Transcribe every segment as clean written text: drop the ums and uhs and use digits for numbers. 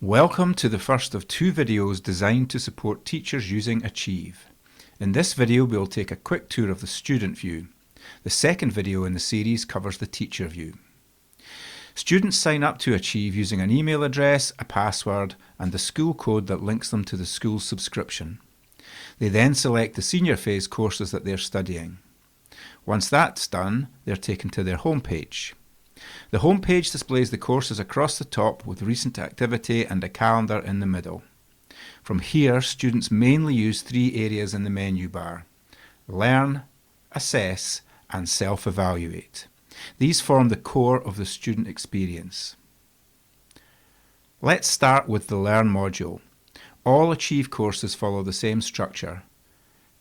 Welcome to the first of two videos designed to support teachers using Achieve. In this video we'll take a quick tour of the student view. The second video in the series covers the teacher view. Students sign up to Achieve using an email address, a password and the school code that links them to the school's subscription. They then select the senior phase courses that they're studying. Once that's done, they're taken to their home page. The home page displays the courses across the top with recent activity and a calendar in the middle. From here, students mainly use three areas in the menu bar: Learn, Assess and Self-Evaluate. These form the core of the student experience. Let's start with the Learn module. All Achieve courses follow the same structure.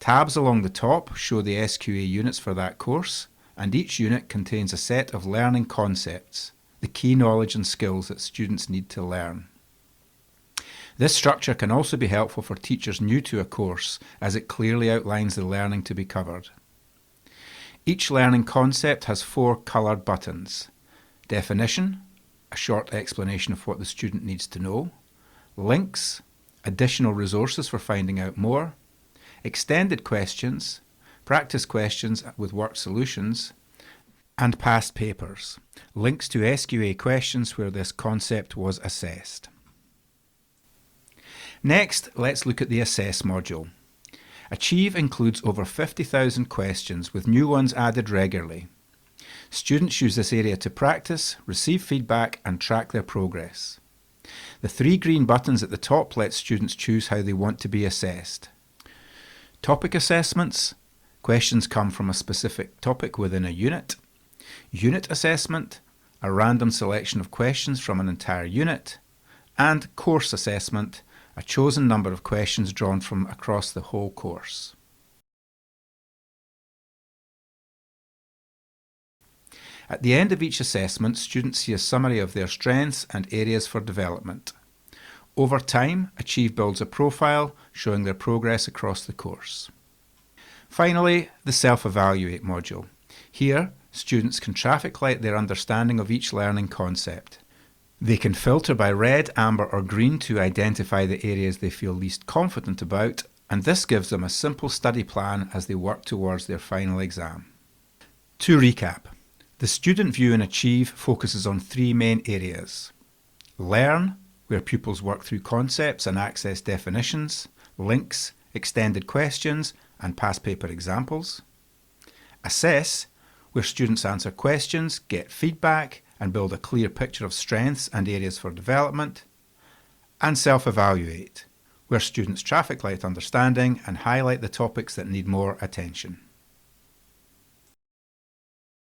Tabs along the top show the SQA units for that course, and each unit contains a set of learning concepts, the key knowledge and skills that students need to learn. This structure can also be helpful for teachers new to a course, as it clearly outlines the learning to be covered. Each learning concept has four coloured buttons: Definition, a short explanation of what the student needs to know; Links, additional resources for finding out more; Extended questions, practice questions with worked solutions; and Past papers, links to SQA questions where this concept was assessed. Next, let's look at the Assess module. Achieve includes over 50,000 questions, with new ones added regularly. Students use this area to practice, receive feedback and track their progress. The three green buttons at the top let students choose how they want to be assessed. Topic assessments: questions come from a specific topic within a unit. Unit assessment, a random selection of questions from an entire unit. And course assessment, a chosen number of questions drawn from across the whole course. At the end of each assessment, students see a summary of their strengths and areas for development. Over time, Achieve builds a profile showing their progress across the course. Finally, the Self-Evaluate module. Here, students can traffic light their understanding of each learning concept. They can filter by red, amber or green to identify the areas they feel least confident about, and this gives them a simple study plan as they work towards their final exam. To recap, the student view in Achieve focuses on three main areas: Learn, where pupils work through concepts and access definitions; Links, extended questions and past paper examples; Assess, where students answer questions, get feedback and build a clear picture of strengths and areas for development; and Self-Evaluate, where students traffic light understanding and highlight the topics that need more attention.